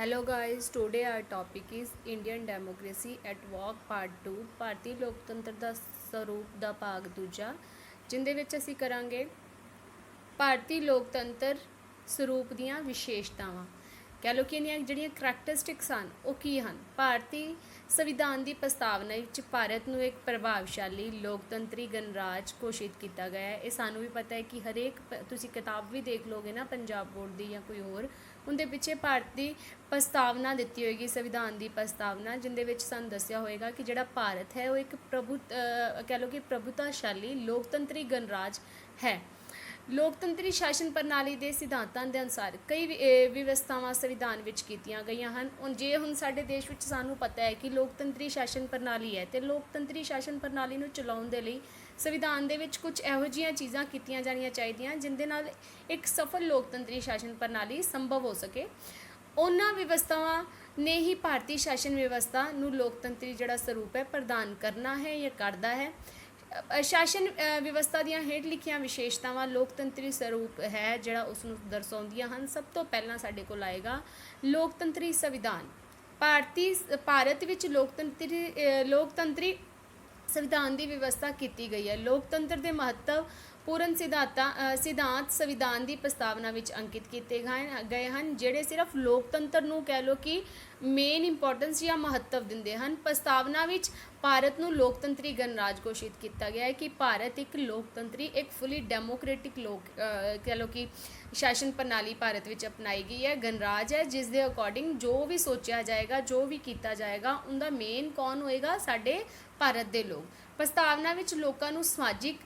Hello guys, today our topic is Indian Democracy at Work Part 2 ਭਾਰਤੀ ਲੋਕਤੰਤਰ ਦਾ ਸਰੂਪ ਦਾ ਭਾਗ ਦੂਜਾ ਜਿੰਦੇ ਵਿੱਚ ਅਸੀਂ ਕਰਾਂਗੇ ਭਾਰਤੀ ਲੋਕਤੰਤਰ ਸਰੂਪ ਦੀਆਂ ਵਿਸ਼ੇਸ਼ਤਾਵਾਂ। ਕਹਿ ਲਓ ਕਿ ਇਹਦੀਆਂ ਜਿਹੜੀਆਂ ਕਰੈਕਟਰਿਸਟਿਕਸ ਹਨ ਉਹ ਕੀ ਹਨ। ਭਾਰਤੀ ਸੰਵਿਧਾਨ ਦੀ ਪ੍ਰਸਤਾਵਨਾ ਵਿੱਚ ਭਾਰਤ ਨੂੰ ਇੱਕ ਪ੍ਰਭਾਵਸ਼ਾਲੀ ਲੋਕਤੰਤਰੀ ਗਣਰਾਜ ਘੋਸ਼ਿਤ ਕੀਤਾ ਗਿਆ ਹੈ। ਇਹ ਸਾਨੂੰ ਵੀ ਪਤਾ ਹੈ ਕਿ ਹਰੇਕ ਤੁਸੀਂ ਕਿਤਾਬ ਵੀ ਦੇਖ ਲੋਗੇ ਨਾ ਪੰਜਾਬ ਬੋਰਡ ਦੀ ਜਾਂ ਕੋਈ ਹੋਰ, ਉਹਦੇ ਪਿੱਛੇ ਭਾਰਤ ਦੀ ਪ੍ਰਸਤਾਵਨਾ ਦਿੱਤੀ ਹੋਏਗੀ, ਸੰਵਿਧਾਨ ਦੀ ਪ੍ਰਸਤਾਵਨਾ, ਜਿੰਦੇ ਵਿੱਚ ਸਾਨੂੰ ਦੱਸਿਆ ਹੋਏਗਾ ਕਿ ਜਿਹੜਾ ਭਾਰਤ ਹੈ ਉਹ ਇੱਕ ਕਹਿ ਲਓ ਕਿ ਪ੍ਰਭੁਤਾਸ਼ਾਲੀ ਲੋਕਤੰਤਰੀ ਗਣਰਾਜ ਹੈ। ਲੋਕਤੰਤਰੀ ਸ਼ਾਸਨ ਪ੍ਰਣਾਲੀ ਦੇ ਸਿਧਾਂਤਾਂ ਦੇ ਅਨੁਸਾਰ ਕਈ ਵਿਵਸਥਾਵਾਂ ਸੰਵਿਧਾਨ ਵਿੱਚ ਕੀਤੀਆਂ ਗਈਆਂ ਹਨ। ਹੁਣ ਸਾਡੇ ਦੇਸ਼ ਵਿੱਚ ਸਾਨੂੰ ਪਤਾ ਹੈ ਕਿ ਲੋਕਤੰਤਰੀ ਸ਼ਾਸਨ ਪ੍ਰਣਾਲੀ ਹੈ, ਅਤੇ ਲੋਕਤੰਤਰੀ ਸ਼ਾਸਨ ਪ੍ਰਣਾਲੀ ਨੂੰ ਚਲਾਉਣ ਦੇ ਲਈ ਸੰਵਿਧਾਨ ਦੇ ਵਿੱਚ ਕੁਝ ਇਹੋ ਜਿਹੀਆਂ ਚੀਜ਼ਾਂ ਕੀਤੀਆਂ ਜਾਣੀਆਂ ਚਾਹੀਦੀਆਂ ਜਿਹਦੇ ਨਾਲ ਇੱਕ ਸਫਲ ਲੋਕਤੰਤਰੀ ਸ਼ਾਸਨ ਪ੍ਰਣਾਲੀ ਸੰਭਵ ਹੋ ਸਕੇ। ਉਹਨਾਂ ਵਿਵਸਥਾਵਾਂ ਨੇ ਹੀ ਭਾਰਤੀ ਸ਼ਾਸਨ ਵਿਵਸਥਾ ਨੂੰ ਲੋਕਤੰਤਰੀ ਜਿਹੜਾ ਸਰੂਪ ਹੈ ਪ੍ਰਦਾਨ ਕਰਨਾ ਹੈ ਜਾਂ ਕਰਦਾ ਹੈ। ਸ਼ਾਸਨ ਵਿਵਸਥਾ ਦੀਆਂ ਹੇਠ ਲਿਖੀਆਂ ਵਿਸ਼ੇਸ਼ਤਾਵਾਂ ਲੋਕਤੰਤਰੀ ਸਰੂਪ ਹੈ ਜਿਹੜਾ ਉਸ ਨੂੰ ਦਰਸਾਉਂਦੀਆਂ ਹਨ। ਸਭ ਤੋਂ ਪਹਿਲਾਂ ਸਾਡੇ ਕੋਲ ਆਏਗਾ ਲੋਕਤੰਤਰੀ ਸੰਵਿਧਾਨ। ਭਾਰਤ ਵਿੱਚ ਲੋਕਤੰਤਰੀ ਸੰਵਿਧਾਨ ਦੀ ਵਿਵਸਥਾ ਕੀਤੀ ਗਈ ਹੈ। ਲੋਕਤੰਤਰ ਦੇ ਮਹੱਤਵਪੂਰਨ ਸਿਧਾਂਤ ਸੰਵਿਧਾਨ ਦੀ ਪ੍ਰਸਤਾਵਨਾ ਵਿੱਚ ਅੰਕਿਤ ਕੀਤੇ ਗਏ ਹਨ, ਜਿਹੜੇ ਸਿਰਫ ਲੋਕਤੰਤਰ ਨੂੰ ਕਹਿ ਲਓ ਕਿ ਮੇਨ ਇੰਪੋਰਟੈਂਸ ਜਾਂ ਮਹੱਤਵ ਦਿੰਦੇ ਹਨ। ਪ੍ਰਸਤਾਵਨਾ ਵਿੱਚ ਭਾਰਤ ਨੂੰ ਲੋਕਤੰਤਰੀ ਗਣਰਾਜ ਘੋਸ਼ਿਤ ਕੀਤਾ ਗਿਆ ਹੈ ਕਿ ਭਾਰਤ ਇੱਕ ਲੋਕਤੰਤਰੀ, ਇੱਕ ਫੁੱਲੀ ਡੈਮੋਕ੍ਰੈਟਿਕ ਕਹਿ ਲਓ ਕਿ ਸ਼ਾਸਨ ਪ੍ਰਣਾਲੀ ਭਾਰਤ ਵਿੱਚ ਅਪਣਾਈ ਗਈ ਹੈ, ਗਣਰਾਜ ਹੈ, ਜਿਸ ਦੇ ਅਕੋਰਡਿੰਗ ਜੋ ਵੀ ਸੋਚਿਆ ਜਾਏਗਾ, ਜੋ ਵੀ ਕੀਤਾ ਜਾਏਗਾ, ਉਹਦਾ ਮੇਨ ਕੌਣ ਹੋਏਗਾ? ਸਾਡੇ ਭਾਰਤ ਦੇ ਲੋਕ। ਪ੍ਰਸਤਾਵਨਾ ਵਿੱਚ ਲੋਕਾਂ ਨੂੰ ਸਮਾਜਿਕ,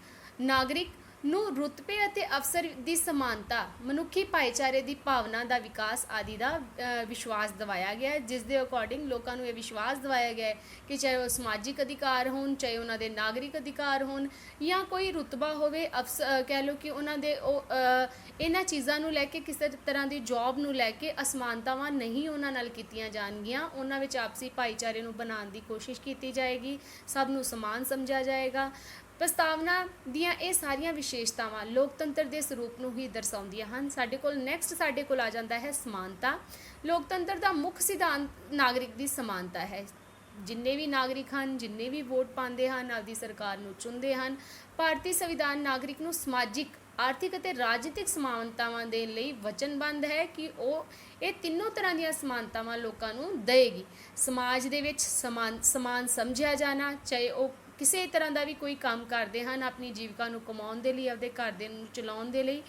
ਨਾਗਰਿਕ ਨੂੰ ਰੁਤਬੇ ਅਤੇ ਅਵਸਰ ਦੀ ਸਮਾਨਤਾ, ਮਨੁੱਖੀ ਭਾਈਚਾਰੇ ਦੀ ਭਾਵਨਾ ਦਾ ਵਿਕਾਸ ਆਦਿ ਦਾ ਵਿਸ਼ਵਾਸ ਦਿਵਾਇਆ ਗਿਆ ਹੈ, ਜਿਸ ਦੇ ਅਕੋਰਡਿੰਗ ਲੋਕਾਂ ਨੂੰ ਇਹ ਵਿਸ਼ਵਾਸ ਦਿਵਾਇਆ ਗਿਆ ਹੈ ਕਿ ਚਾਹੇ ਉਹ ਸਮਾਜਿਕ ਅਧਿਕਾਰ ਹੋਣ, ਚਾਹੇ ਉਹਨਾਂ ਦੇ ਨਾਗਰਿਕ ਅਧਿਕਾਰ ਹੋਣ, ਜਾਂ ਕੋਈ ਰੁਤਬਾ ਹੋਵੇ, ਕਹਿ ਲਓ ਕਿ ਉਹਨਾਂ ਦੇ ਇਹਨਾਂ ਚੀਜ਼ਾਂ ਨੂੰ ਲੈ ਕੇ, ਕਿਸੇ ਤਰ੍ਹਾਂ ਦੀ ਜੌਬ ਨੂੰ ਲੈ ਕੇ ਅਸਮਾਨਤਾਵਾਂ ਨਹੀਂ ਉਹਨਾਂ ਨਾਲ ਕੀਤੀਆਂ ਜਾਣਗੀਆਂ। ਉਹਨਾਂ ਵਿੱਚ ਆਪਸੀ ਭਾਈਚਾਰੇ ਨੂੰ ਬਣਾਉਣ ਦੀ ਕੋਸ਼ਿਸ਼ ਕੀਤੀ ਜਾਏਗੀ, ਸਭ ਨੂੰ ਸਮਾਨ ਸਮਝਿਆ ਜਾਏਗਾ। ਪ੍ਰਸਤਾਵਨਾ ਦੀਆਂ ਇਹ ਸਾਰੀਆਂ ਵਿਸ਼ੇਸ਼ਤਾਵਾਂ ਲੋਕਤੰਤਰ ਦੇ ਸਰੂਪ ਨੂੰ ਹੀ ਦਰਸਾਉਂਦੀਆਂ ਹਨ। ਸਾਡੇ ਕੋਲ ਆ ਜਾਂਦਾ ਹੈ ਸਮਾਨਤਾ। ਲੋਕਤੰਤਰ ਦਾ ਮੁੱਖ ਸਿਧਾਂਤ ਨਾਗਰਿਕ ਦੀ ਸਮਾਨਤਾ ਹੈ। ਜਿੰਨੇ ਵੀ ਨਾਗਰਿਕ ਹਨ, ਜਿੰਨੇ ਵੀ ਵੋਟ ਪਾਉਂਦੇ ਹਨ, ਆਪਦੀ ਸਰਕਾਰ ਨੂੰ ਚੁਣਦੇ ਹਨ। ਭਾਰਤੀ ਸੰਵਿਧਾਨ ਨਾਗਰਿਕ ਨੂੰ ਸਮਾਜਿਕ, ਆਰਥਿਕ ਅਤੇ ਰਾਜਨੀਤਿਕ ਸਮਾਨਤਾਵਾਂ ਦੇਣ ਲਈ ਵਚਨਬੱਧ ਹੈ ਕਿ ਉਹ ਇਹ ਤਿੰਨੋਂ ਤਰ੍ਹਾਂ ਦੀਆਂ ਸਮਾਨਤਾਵਾਂ ਲੋਕਾਂ ਨੂੰ ਦੇਵੇਗੀ। ਸਮਾਜ ਦੇ ਵਿੱਚ ਸਮਾਨ ਸਮਝਿਆ ਜਾਣਾ, ਚਾਹੇ ਉਹ ਕਿਸੇ ਤਰ੍ਹਾਂ ਦਾ ਵੀ ਕੋਈ ਕੰਮ ਕਰਦੇ ਹਨ ਆਪਣੀ ਜੀਵਿਕਾ ਨੂੰ ਕਮਾਉਣ ਦੇ ਲਈ, ਆਪਦੇ ਘਰ ਦੇ ਨੂੰ ਚਲਾਉਣ ਦੇ ਲਈ,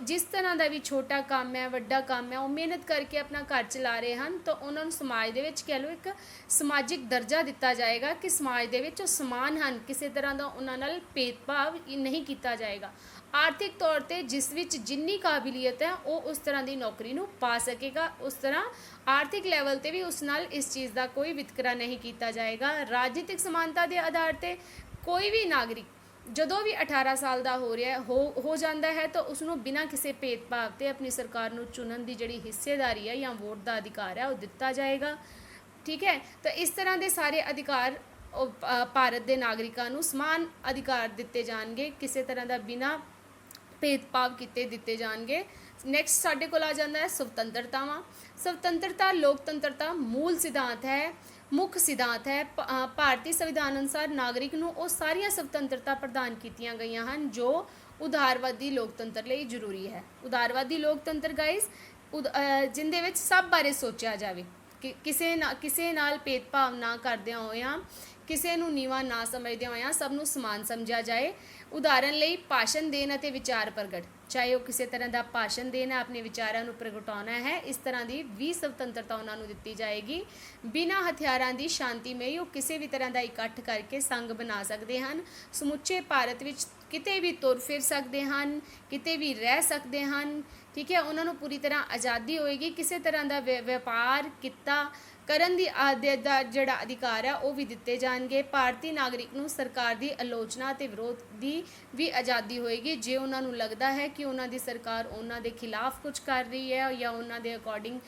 ਜਿਸ ਤਰ੍ਹਾਂ ਦਾ ਵੀ ਛੋਟਾ ਕੰਮ ਹੈ, ਵੱਡਾ ਕੰਮ ਹੈ, ਉਹ ਮਿਹਨਤ ਕਰਕੇ ਆਪਣਾ ਘਰ ਚਲਾ ਰਹੇ ਹਨ, ਤਾਂ ਉਹਨਾਂ ਨੂੰ ਸਮਾਜ ਦੇ ਵਿੱਚ ਕਹਿ ਲਓ ਇੱਕ ਸਮਾਜਿਕ ਦਰਜਾ ਦਿੱਤਾ ਜਾਏਗਾ ਕਿ ਸਮਾਜ ਦੇ ਵਿੱਚ ਉਹ ਸਮਾਨ ਹਨ, ਕਿਸੇ ਤਰ੍ਹਾਂ ਦਾ ਉਹਨਾਂ ਨਾਲ ਭੇਦਭਾਵ ਨਹੀਂ ਕੀਤਾ ਜਾਏਗਾ। ਆਰਥਿਕ ਤੌਰ 'ਤੇ ਜਿਸ ਵਿੱਚ ਜਿੰਨੀ ਕਾਬਲੀਅਤ ਹੈ ਉਹ ਉਸ ਤਰ੍ਹਾਂ ਦੀ ਨੌਕਰੀ ਨੂੰ ਪਾ ਸਕੇਗਾ, ਉਸ ਤਰ੍ਹਾਂ ਆਰਥਿਕ ਲੈਵਲ 'ਤੇ ਵੀ ਉਸ ਨਾਲ ਇਸ ਚੀਜ਼ ਦਾ ਕੋਈ ਵਿਤਕਰਾ ਨਹੀਂ ਕੀਤਾ ਜਾਏਗਾ। ਰਾਜਨੀਤਿਕ ਸਮਾਨਤਾ ਦੇ ਆਧਾਰ 'ਤੇ ਕੋਈ ਵੀ ਨਾਗਰਿਕ ਜਦੋਂ ਵੀ 18 ਸਾਲ ਦਾ ਹੋ ਜਾਂਦਾ ਹੈ ਤਾਂ ਉਸ ਨੂੰ ਬਿਨਾਂ ਕਿਸੇ ਭੇਦਭਾਵ 'ਤੇ ਆਪਣੀ ਸਰਕਾਰ ਨੂੰ ਚੁਣਨ ਦੀ ਜਿਹੜੀ ਹਿੱਸੇਦਾਰੀ ਹੈ ਜਾਂ ਵੋਟ ਦਾ ਅਧਿਕਾਰ ਹੈ ਉਹ ਦਿੱਤਾ ਜਾਏਗਾ। ਠੀਕ ਹੈ, ਤਾਂ ਇਸ ਤਰ੍ਹਾਂ ਦੇ ਸਾਰੇ ਅਧਿਕਾਰ ਭਾਰਤ ਦੇ ਨਾਗਰਿਕਾਂ ਨੂੰ ਸਮਾਨ ਅਧਿਕਾਰ ਦਿੱਤੇ ਜਾਣਗੇ, ਕਿਸੇ ਤਰ੍ਹਾਂ ਦਾ ਬਿਨਾਂ ਭੇਦਭਾਵ ਕੀਤੇ ਦਿੱਤੇ ਜਾਣਗੇ। ਨੈਕਸਟ ਸਾਡੇ ਕੋਲ ਆ ਜਾਂਦਾ ਹੈ ਸੁਤੰਤਰਤਾਵਾਂ। ਸੁਤੰਤਰਤਾ ਲੋਕਤੰਤਰ ਦਾ ਮੂਲ ਸਿਧਾਂਤ ਹੈ, ਮੁੱਖ ਸਿਧਾਂਤ ਹੈ। ਭਾਰਤੀ ਸੰਵਿਧਾਨ ਅਨੁਸਾਰ ਨਾਗਰਿਕ ਨੂੰ ਉਹ ਸਾਰੀਆਂ ਸੁਤੰਤਰਤਾ ਪ੍ਰਦਾਨ ਕੀਤੀਆਂ ਗਈਆਂ ਹਨ ਜੋ ਉਦਾਰਵਾਦੀ ਲੋਕਤੰਤਰ ਲਈ ਜ਼ਰੂਰੀ ਹੈ। ਉਦਾਰਵਾਦੀ ਲੋਕਤੰਤਰ ਗਾਇਜ਼ ਜਿੰਦੇ ਵਿੱਚ ਸਭ ਬਾਰੇ ਸੋਚਿਆ ਜਾਵੇ, ਕਿ ਕਿਸੇ ਨਾਲ ਭੇਦਭਾਵ ਨਾ ਕਰਦਿਆਂ ਹੋਇਆਂ, ਕਿਸੇ ਨੂੰ ਨੀਵਾਂ ਨਾ ਸਮਝਦਿਆਂ ਹੋਇਆਂ ਸਭ ਨੂੰ ਸਮਾਨ ਸਮਝਿਆ ਜਾਏ। ਉਦਾਹਰਨ ਲਈ ਭਾਸ਼ਣ ਦੇਣ ਅਤੇ ਵਿਚਾਰ ਪ੍ਰਗਟ, ਚਾਹੇ ਉਹ ਕਿਸੇ ਤਰ੍ਹਾਂ ਦਾ ਭਾਸ਼ਣ ਦੇਣਾ, ਆਪਣੇ ਵਿਚਾਰਾਂ ਨੂੰ ਪ੍ਰਗਟਾਉਣਾ ਹੈ, ਇਸ ਤਰ੍ਹਾਂ ਦੀ ਵੀ ਸੁਤੰਤਰਤਾ ਉਹਨਾਂ ਨੂੰ ਦਿੱਤੀ ਜਾਏਗੀ। ਬਿਨਾਂ ਹਥਿਆਰਾਂ ਦੀ ਸ਼ਾਂਤੀਮਈ ਉਹ ਕਿਸੇ ਵੀ ਤਰ੍ਹਾਂ ਦਾ ਇਕੱਠ ਕਰਕੇ ਸੰਘ ਬਣਾ ਸਕਦੇ ਹਨ। ਸਮੁੱਚੇ ਭਾਰਤ ਵਿੱਚ ਕਿਤੇ ਵੀ ਤੁਰ ਫਿਰ ਸਕਦੇ ਹਨ, ਕਿਤੇ ਵੀ ਰਹਿ ਸਕਦੇ ਹਨ। ਠੀਕ ਹੈ, ਉਹਨਾਂ ਨੂੰ ਪੂਰੀ ਤਰ੍ਹਾਂ ਆਜ਼ਾਦੀ ਹੋਏਗੀ। ਕਿਸੇ ਤਰ੍ਹਾਂ ਦਾ ਵਪਾਰ ਕਿੱਤਾ ਕਰਨ ਦੀ ਦਾ ਜਿਹੜਾ ਅਧਿਕਾਰ ਹੈ ਉਹ ਵੀ ਦਿੱਤੇ ਜਾਣਗੇ। ਭਾਰਤੀ ਨਾਗਰਿਕ ਨੂੰ ਸਰਕਾਰ ਦੀ ਆਲੋਚਨਾ ਅਤੇ ਵਿਰੋਧ ਦੀ ਵੀ ਆਜ਼ਾਦੀ ਹੋਏਗੀ। ਜੇ ਉਹਨਾਂ ਨੂੰ ਲੱਗਦਾ ਹੈ ਕਿ ਉਹਨਾਂ ਦੀ ਸਰਕਾਰ ਉਹਨਾਂ ਦੇ ਖਿਲਾਫ ਕੁਝ ਕਰ ਰਹੀ ਹੈ ਜਾਂ ਉਹਨਾਂ ਦੇ ਅਕੋਰਡਿੰਗ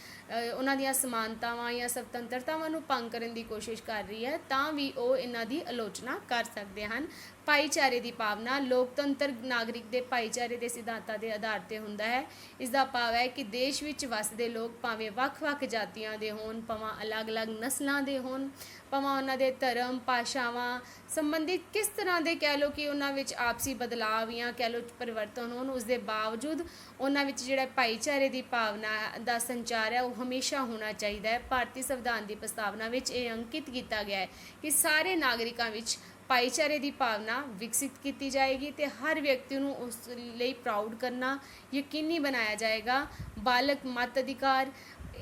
ਉਹਨਾਂ ਦੀਆਂ ਸਮਾਨਤਾਵਾਂ ਜਾਂ ਸੁਤੰਤਰਤਾਵਾਂ ਨੂੰ ਭੰਗ ਕਰਨ ਦੀ ਕੋਸ਼ਿਸ਼ ਕਰ ਰਹੀ ਹੈ, ਤਾਂ ਵੀ ਉਹ ਇਹਨਾਂ ਦੀ ਆਲੋਚਨਾ ਕਰ ਸਕਦੇ ਹਨ। ਭਾਈਚਾਰੇ ਦੀ ਭਾਵਨਾ। ਲੋਕਤੰਤਰ ਨਾਗਰਿਕ ਦੇ ਭਾਈਚਾਰੇ ਦੇ ਸਿਧਾਂਤਾਂ ਦੇ ਆਧਾਰ ਤੇ ਹੁੰਦਾ ਹੈ। ਇਸ ਦਾ ਭਾਵ ਹੈ ਕਿ ਦੇਸ਼ ਵਿੱਚ ਵਸਦੇ ਲੋਕ ਭਾਵੇਂ ਵੱਖ-ਵੱਖ ਜਾਤੀਆਂ ਦੇ ਹੋਣ, ਭਾਵੇਂ ਅਲੱਗ-ਅਲੱਗ ਨਸਲਾਂ ਦੇ ਹੋਣ, ਭਾਵੇਂ ਉਹਨਾਂ ਦੇ ਧਰਮ, ਭਾਸ਼ਾਵਾਂ ਸੰਬੰਧੀ ਕਿਸ ਤਰ੍ਹਾਂ ਦੇ ਕਹਿ ਲਓ ਕਿ ਉਹਨਾਂ ਵਿੱਚ ਆਪਸੀ ਬਦਲਾਵ ਜਾਂ ਕਹਿ ਲਓ ਪਰਿਵਰਤਨ ਹੋਣ, ਉਸ ਦੇ ਬਾਵਜੂਦ ਉਹਨਾਂ ਵਿੱਚ ਜਿਹੜਾ ਭਾਈਚਾਰੇ ਦੀ ਭਾਵਨਾ ਦਾ ਸੰਚਾਰ ਹੈ ਉਹ ਹਮੇਸ਼ਾ ਹੋਣਾ ਚਾਹੀਦਾ ਹੈ। ਭਾਰਤੀ ਸੰਵਿਧਾਨ ਦੀ ਪ੍ਰਸਤਾਵਨਾ ਵਿੱਚ ਇਹ ਅੰਕਿਤ ਕੀਤਾ ਗਿਆ ਹੈ ਕਿ ਸਾਰੇ ਨਾਗਰਿਕਾਂ ਵਿੱਚ ਭਾਈਚਾਰੇ ਦੀ ਭਾਵਨਾ ਵਿਕਸਿਤ ਕੀਤੀ ਜਾਏਗੀ ਤੇ ਹਰ ਵਿਅਕਤੀ ਨੂੰ ਉਸ ਲਈ ਪ੍ਰਾਊਡ ਕਰਨਾ ਯਕੀਨੀ ਬਣਾਇਆ ਜਾਏਗਾ। ਬਾਲਕ ਮਤ ਅਧਿਕਾਰ,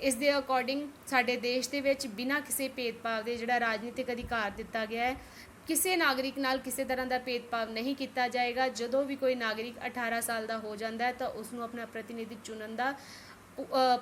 ਇਸ ਦੇ ਅਕੋਰਡਿੰਗ ਸਾਡੇ ਦੇਸ਼ ਦੇ ਵਿੱਚ ਬਿਨਾਂ ਕਿਸੇ ਭੇਦਭਾਵ ਦੇ ਜਿਹੜਾ ਰਾਜਨੀਤਿਕ ਅਧਿਕਾਰ ਦਿੱਤਾ ਗਿਆ ਹੈ। ਕਿਸੇ ਨਾਗਰਿਕ ਨਾਲ ਕਿਸੇ ਤਰ੍ਹਾਂ ਦਾ ਭੇਦਭਾਵ ਨਹੀਂ ਕੀਤਾ ਜਾਏਗਾ। ਜਦੋਂ ਵੀ ਕੋਈ ਨਾਗਰਿਕ 18 ਸਾਲ ਦਾ ਹੋ ਜਾਂਦਾ ਹੈ ਤਾਂ ਉਸ ਨੂੰ ਆਪਣਾ ਪ੍ਰਤੀਨਿਧੀ ਚੁਣਨ ਦਾ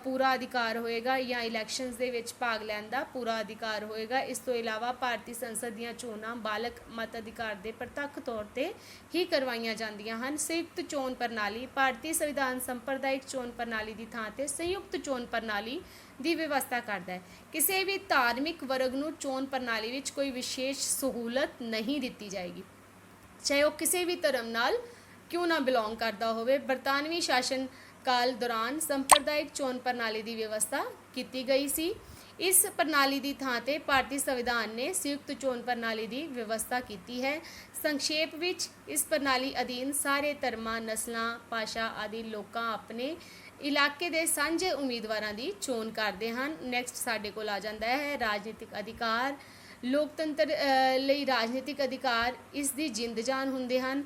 ਪੂਰਾ ਅਧਿਕਾਰ ਹੋਏਗਾ ਜਾਂ ਇਲੈਕਸ਼ਨਸ ਦੇ ਵਿੱਚ ਭਾਗ ਲੈਣ ਦਾ ਪੂਰਾ ਅਧਿਕਾਰ ਹੋਏਗਾ। ਇਸ ਤੋਂ ਇਲਾਵਾ ਭਾਰਤੀ ਸੰਸਦ ਦੀਆਂ ਚੋਣਾਂ ਬਾਲਕ ਮਤ ਅਧਿਕਾਰ ਦੇ ਪ੍ਰਤੱਖ ਤੌਰ ਤੇ ਹੀ ਕਰਵਾਈਆਂ ਜਾਂਦੀਆਂ ਹਨ। ਸੰਯੁਕਤ ਚੋਣ ਪ੍ਰਣਾਲੀ, ਭਾਰਤੀ ਸੰਵਿਧਾਨ ਸੰਪਰਦਾਇਕ ਚੋਣ ਪ੍ਰਣਾਲੀ ਦੀ ਥਾਂ ਤੇ ਸੰਯੁਕਤ ਚੋਣ ਪ੍ਰਣਾਲੀ ਦੀ ਵਿਵਸਥਾ ਕਰਦਾ ਹੈ। ਕਿਸੇ ਵੀ ਧਾਰਮਿਕ ਵਰਗ ਨੂੰ ਚੋਣ ਪ੍ਰਣਾਲੀ ਵਿੱਚ ਕੋਈ ਵਿਸ਼ੇਸ਼ ਸਹੂਲਤ ਨਹੀਂ ਦਿੱਤੀ ਜਾਏਗੀ, ਚਾਹੇ ਉਹ ਕਿਸੇ ਵੀ ਧਰਮ ਨਾਲ ਕਿਉਂ ਨਾ ਬਿਲੋਂਗ ਕਰਦਾ ਹੋਵੇ। ਬਰਤਾਨਵੀ ਸ਼ਾਸਨ ਕਾਲ ਦੌਰਾਨ ਸੰਪਰਦਾਇਕ ਚੋਣ ਪ੍ਰਣਾਲੀ ਦੀ ਵਿਵਸਥਾ ਕੀਤੀ ਗਈ ਸੀ। ਇਸ ਪ੍ਰਣਾਲੀ ਦੀ ਥਾਂ ਤੇ ਭਾਰਤੀ ਸੰਵਿਧਾਨ ਨੇ ਸੰਯੁਕਤ ਚੋਣ ਪ੍ਰਣਾਲੀ ਦੀ ਵਿਵਸਥਾ ਕੀਤੀ ਹੈ। ਸੰਖੇਪ ਵਿੱਚ ਇਸ ਪ੍ਰਣਾਲੀ ਅਧੀਨ ਸਾਰੇ ਧਰਮਾਂ, ਨਸਲਾਂ, ਭਾਸ਼ਾ ਆਦਿ ਲੋਕਾਂ ਆਪਣੇ ਇਲਾਕੇ ਦੇ ਸਾਂਝੇ ਉਮੀਦਵਾਰਾਂ ਦੀ ਚੋਣ ਕਰਦੇ ਹਨ। ਨੈਕਸਟ ਸਾਡੇ ਕੋਲ ਆ ਜਾਂਦਾ ਹੈ ਰਾਜਨੀਤਿਕ ਅਧਿਕਾਰ। ਲੋਕਤੰਤਰ ਲਈ ਰਾਜਨੀਤਿਕ ਅਧਿਕਾਰ ਇਸ ਦੀ ਜਿੰਦ ਜਾਨ ਹੁੰਦੇ ਹਨ।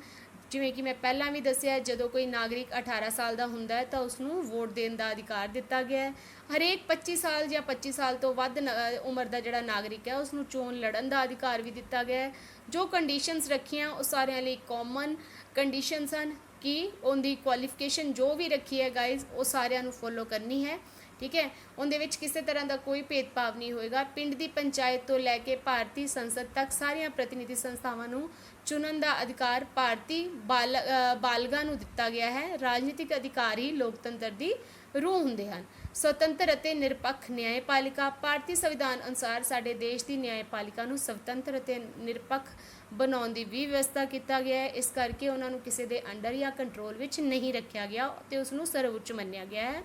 ਜਿਵੇਂ ਕਿ ਮੈਂ ਪਹਿਲਾਂ ਵੀ ਦੱਸਿਆ, ਜਦੋਂ ਕੋਈ ਨਾਗਰਿਕ 18 ਸਾਲ ਦਾ ਹੁੰਦਾ ਹੈ ਤਾਂ ਉਸ ਨੂੰ ਵੋਟ ਦੇਣ ਦਾ ਅਧਿਕਾਰ ਦਿੱਤਾ ਗਿਆ ਹੈ। ਹਰੇਕ 25 ਸਾਲ ਜਾਂ 25 ਸਾਲ ਤੋਂ ਵੱਧ ਉਮਰ ਦਾ ਜਿਹੜਾ ਨਾਗਰਿਕ ਹੈ ਉਸ ਨੂੰ ਚੋਣ ਲੜਨ ਦਾ ਅਧਿਕਾਰ ਵੀ ਦਿੱਤਾ ਗਿਆ ਹੈ। ਜੋ ਕੰਡੀਸ਼ਨਸ ਰੱਖੀਆਂ ਉਹ ਸਾਰਿਆਂ ਲਈ ਕਾਮਨ ਕੰਡੀਸ਼ਨਸ ਹਨ ਕਿ ਉਹਦੀ ਕੁਆਲੀਫਿਕੇਸ਼ਨ ਜੋ ਵੀ ਰੱਖੀ ਹੈ ਗਾਇਜ਼ ਉਹ ਸਾਰਿਆਂ ਨੂੰ ਫੋਲੋ ਕਰਨੀ ਹੈ। ਠੀਕ ਹੈ, ਉਹਦੇ ਵਿੱਚ ਕਿਸੇ ਤਰ੍ਹਾਂ ਦਾ ਕੋਈ ਭੇਦਭਾਵ ਨਹੀਂ ਹੋਏਗਾ। ਪਿੰਡ ਦੀ ਪੰਚਾਇਤ ਤੋਂ ਲੈ ਕੇ ਭਾਰਤੀ ਸੰਸਦ ਤੱਕ ਸਾਰੀਆਂ ਪ੍ਰਤੀਨਿਧੀ ਸੰਸਥਾਵਾਂ ਨੂੰ ਚੁਣਨ ਦਾ ਅਧਿਕਾਰ ਭਾਰਤੀ ਬਾਲਗਾਂ ਨੂੰ ਦਿੱਤਾ ਗਿਆ ਹੈ। ਰਾਜਨੀਤਿਕ ਅਧਿਕਾਰ ਹੀ ਲੋਕਤੰਤਰ ਦੀ ਰੂਹ ਹੁੰਦੇ ਹਨ। ਸੁਤੰਤਰ ਅਤੇ ਨਿਰਪੱਖ ਨਿਆਂਪਾਲਿਕਾ, ਭਾਰਤੀ ਸੰਵਿਧਾਨ ਅਨੁਸਾਰ ਸਾਡੇ ਦੇਸ਼ ਦੀ ਨਿਆਂਪਾਲਿਕਾ ਨੂੰ ਸੁਤੰਤਰ ਅਤੇ ਨਿਰਪੱਖ ਬਣਾਉਣ ਦੀ ਵੀ ਵਿਵਸਥਾ ਕੀਤਾ ਗਿਆ ਹੈ। ਇਸ ਕਰਕੇ ਉਹਨਾਂ ਨੂੰ ਕਿਸੇ ਦੇ ਅੰਡਰ ਜਾਂ ਕੰਟਰੋਲ ਵਿੱਚ ਨਹੀਂ ਰੱਖਿਆ ਗਿਆ ਤੇ ਉਸ ਨੂੰ ਸਰਵਉੱਚ ਮੰਨਿਆ ਗਿਆ ਹੈ।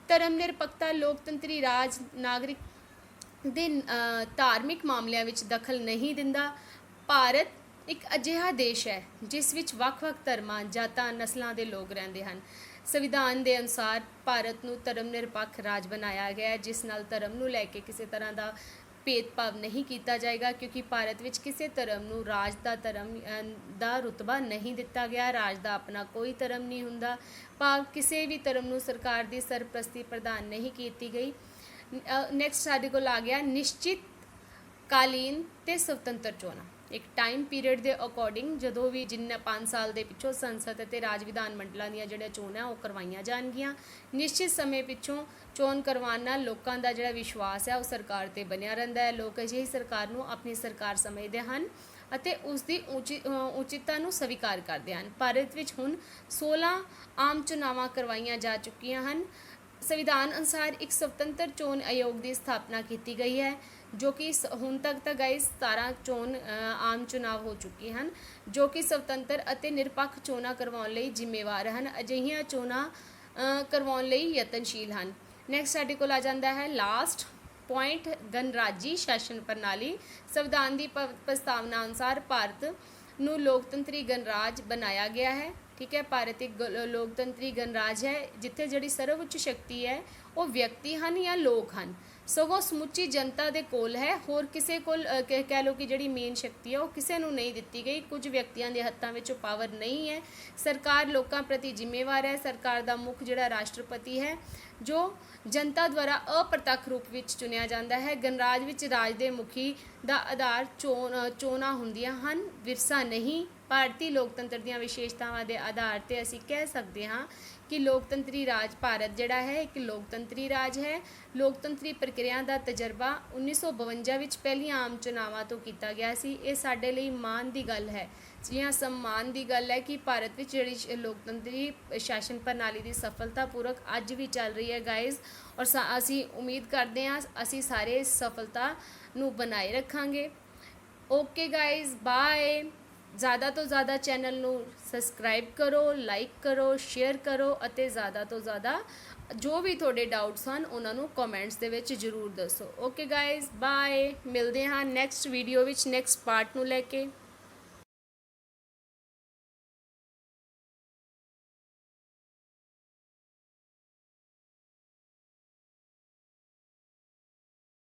ਧਰਮ ਨਿਰਪੱਖਤਾ, ਲੋਕਤੰਤਰੀ ਰਾਜ ਨਾਗਰਿਕ ਦੇ ਧਾਰਮਿਕ ਮਾਮਲਿਆਂ ਵਿੱਚ ਦਖਲ ਨਹੀਂ ਦਿੰਦਾ। ਭਾਰਤ ਇੱਕ ਅਜਿਹਾ ਦੇਸ਼ ਹੈ ਜਿਸ ਵਿੱਚ ਵੱਖ-ਵੱਖ ਧਰਮਾਂ, ਜਾਤਾਂ, ਨਸਲਾਂ ਦੇ ਲੋਕ ਰਹਿੰਦੇ ਹਨ। ਸੰਵਿਧਾਨ ਦੇ ਅਨੁਸਾਰ ਭਾਰਤ ਨੂੰ ਧਰਮ ਨਿਰਪੱਖ ਰਾਜ ਬਣਾਇਆ ਗਿਆ ਹੈ, ਜਿਸ ਨਾਲ ਧਰਮ ਨੂੰ ਲੈ ਕੇ ਕਿਸੇ ਤਰ੍ਹਾਂ ਦਾ ਭੇਦਭਾਵ ਨਹੀਂ ਕੀਤਾ ਜਾਏਗਾ, ਕਿਉਂਕਿ ਭਾਰਤ ਵਿੱਚ ਕਿਸੇ ਧਰਮ ਨੂੰ ਰਾਜ ਦਾ ਧਰਮ ਦਾ ਰੁਤਬਾ ਨਹੀਂ ਦਿੱਤਾ ਗਿਆ। ਰਾਜ ਦਾ ਆਪਣਾ ਕੋਈ ਧਰਮ ਨਹੀਂ ਹੁੰਦਾ, ਭਾਵ ਕਿਸੇ ਵੀ ਧਰਮ ਨੂੰ ਸਰਕਾਰ ਦੀ ਸਰਪ੍ਰਸਤੀ ਪ੍ਰਦਾਨ ਨਹੀਂ ਕੀਤੀ ਗਈ। ਨੈਕਸਟ ਸਾਡੇ ਕੋਲ ਆ ਗਿਆ ਨਿਸ਼ਚਿਤ ਕਾਲੀਨ ਤੇ ਸੁਤੰਤਰ ਚੋਣਾਂ। ਇੱਕ ਟਾਈਮ ਪੀਰੀਅਡ ਦੇ ਅਕੋਰਡਿੰਗ ਜਦੋਂ ਵੀ ਜਿੰਨੇ 5 ਸਾਲ ਦੇ ਪਿੱਛੋਂ ਸੰਸਦ ਅਤੇ ਰਾਜ ਵਿਧਾਨ ਮੰਡਲਾਂ ਦੀਆਂ ਜਿਹੜੀਆਂ ਚੋਣਾਂ ਉਹ ਕਰਵਾਈਆਂ ਜਾਣਗੀਆਂ। ਨਿਸ਼ਚਿਤ ਸਮੇਂ ਪਿੱਛੋਂ ਚੋਣ ਕਰਵਾਉਣ ਨਾਲ ਲੋਕਾਂ ਦਾ ਜਿਹੜਾ ਵਿਸ਼ਵਾਸ ਹੈ ਉਹ ਸਰਕਾਰ 'ਤੇ ਬਣਿਆ ਰਹਿੰਦਾ ਹੈ। ਲੋਕ ਅਜਿਹੀ ਸਰਕਾਰ ਨੂੰ ਆਪਣੀ ਸਰਕਾਰ ਸਮਝਦੇ ਹਨ ਅਤੇ ਉਸ ਦੀ ਉਚਿਤਤਾ ਨੂੰ ਸਵੀਕਾਰ ਕਰਦੇ ਹਨ। ਭਾਰਤ ਵਿੱਚ ਹੁਣ 16 ਆਮ ਚੋਣਾਵਾਂ ਕਰਵਾਈਆਂ ਜਾ ਚੁੱਕੀਆਂ ਹਨ। ਸੰਵਿਧਾਨ ਅਨੁਸਾਰ ਇੱਕ ਸੁਤੰਤਰ ਚੋਣ ਆਯੋਗ ਦੀ ਸਥਾਪਨਾ ਕੀਤੀ ਗਈ ਹੈ, ਜੋ ਕਿ ਹੁਣ ਤੱਕ ਤਾਂ ਗਾਇਜ਼ 17 ਆਮ ਚੁਣਾਵ ਹੋ ਚੁੱਕੇ ਹਨ, ਜੋ ਕਿ ਸੁਤੰਤਰ ਅਤੇ ਨਿਰਪੱਖ ਚੋਣਾਂ ਕਰਵਾਉਣ ਲਈ ਜ਼ਿੰਮੇਵਾਰ ਹਨ। ਅਜਿਹੀਆਂ ਚੋਣਾਂ ਕਰਵਾਉਣ ਲਈ ਯਤਨਸ਼ੀਲ ਹਨ। ਨੈਕਸਟ ਸਾਡੇ ਕੋਲ ਆ ਜਾਂਦਾ ਹੈ ਲਾਸਟ ਪੁਆਇੰਟ ਗਣਰਾਜੀ ਸ਼ਾਸਨ ਪ੍ਰਣਾਲੀ। ਸੰਵਿਧਾਨ ਦੀ ਪ੍ਰਸਤਾਵਨਾ ਅਨੁਸਾਰ ਭਾਰਤ ਨੂੰ ਲੋਕਤੰਤਰੀ ਗਣਰਾਜ ਬਣਾਇਆ ਗਿਆ ਹੈ। ਠੀਕ ਹੈ, ਭਾਰਤ ਇੱਕ ਲੋਕਤੰਤਰੀ ਗਣਰਾਜ ਹੈ ਜਿੱਥੇ ਜਿਹੜੀ ਸਰਵਉੱਚ ਸ਼ਕਤੀ ਹੈ ਉਹ ਵਿਅਕਤੀ ਹਨ ਜਾਂ ਲੋਕ ਹਨ, ਸਗੋਂ ਸਮੁੱਚੀ ਜਨਤਾ ਦੇ ਕੋਲ ਹੈ। ਹੋਰ ਕਿਸੇ ਕੋਲ ਕਹਿ ਲਓ ਕਿ ਜਿਹੜੀ ਮੇਨ ਸ਼ਕਤੀ ਹੈ ਉਹ ਕਿਸੇ ਨੂੰ ਨਹੀਂ ਦਿੱਤੀ ਗਈ। ਕੁਝ ਵਿਅਕਤੀਆਂ ਦੇ ਹੱਥਾਂ ਵਿੱਚ ਉਹ ਪਾਵਰ ਨਹੀਂ ਹੈ। ਸਰਕਾਰ ਲੋਕਾਂ ਪ੍ਰਤੀ ਜ਼ਿੰਮੇਵਾਰ ਹੈ। ਸਰਕਾਰ ਦਾ ਮੁੱਖ ਜਿਹੜਾ ਰਾਸ਼ਟਰਪਤੀ ਹੈ ਜੋ ਜਨਤਾ ਦੁਆਰਾ ਅਪ੍ਰਤੱਖ ਰੂਪ ਵਿੱਚ ਚੁਣਿਆ ਜਾਂਦਾ ਹੈ। ਗਣਰਾਜ ਵਿੱਚ ਰਾਜ ਦੇ ਮੁਖੀ ਦਾ ਆਧਾਰ ਚੋਣਾਂ ਹੁੰਦੀਆਂ ਹਨ, ਵਿਰਸਾ ਨਹੀਂ। ਭਾਰਤੀ ਲੋਕਤੰਤਰ ਦੀਆਂ ਵਿਸ਼ੇਸ਼ਤਾਵਾਂ ਦੇ ਆਧਾਰ 'ਤੇ ਅਸੀਂ ਕਹਿ ਸਕਦੇ ਹਾਂ ਕਿ ਲੋਕਤੰਤਰੀ ਰਾਜ ਭਾਰਤ ਜਿਹੜਾ ਹੈ ਇੱਕ ਲੋਕਤੰਤਰੀ ਰਾਜ ਹੈ। ਲੋਕਤੰਤਰੀ ਪ੍ਰਕਿਰਿਆ ਦਾ ਤਜਰਬਾ 1952 ਵਿੱਚ ਪਹਿਲੀਆਂ ਆਮ ਚੋਣਾਵਾਂ ਤੋਂ ਕੀਤਾ ਗਿਆ ਸੀ। ਇਹ ਸਾਡੇ ਲਈ ਮਾਣ ਦੀ ਗੱਲ ਹੈ ਜਾਂ ਸਨਮਾਨ ਦੀ ਗੱਲ ਹੈ ਕਿ ਭਾਰਤ ਵਿੱਚ ਜਿਹੜੀ ਲੋਕਤੰਤਰੀ ਸ਼ਾਸਨ ਪ੍ਰਣਾਲੀ ਦੀ ਸਫਲਤਾਪੂਰਵਕ ਅੱਜ ਵੀ ਚੱਲ ਰਹੀ ਹੈ ਗਾਇਜ਼, ਔਰ ਅਸੀਂ ਉਮੀਦ ਕਰਦੇ ਹਾਂ ਅਸੀਂ ਸਾਰੇ ਇਸ ਸਫਲਤਾ ਨੂੰ ਬਣਾਏ ਰੱਖਾਂਗੇ। Okay guys, bye. ज़्यादा ਤੋਂ ज़्यादा ਚੈਨਲ ਨੂੰ ਸਬਸਕ੍ਰਾਈਬ ਕਰੋ, ਲਾਈਕ ਕਰੋ, ਸ਼ੇਅਰ ਕਰੋ ਅਤੇ ज़्यादा ਤੋਂ ज़्यादा ਜੋ ਵੀ ਤੁਹਾਡੇ ਡਾਊਟਸ ਹਨ ਉਹਨਾਂ ਨੂੰ ਕਮੈਂਟਸ ਦੇ ਵਿੱਚ ਜ਼ਰੂਰ ਦੱਸੋ। ਓਕੇ ਗਾਇਜ਼, ਬਾਏ, ਮਿਲਦੇ ਹਾਂ ਨੈਕਸਟ ਵੀਡੀਓ ਵਿੱਚ ਨੈਕਸਟ ਪਾਰਟ ਨੂੰ ਲੈ ਕੇ।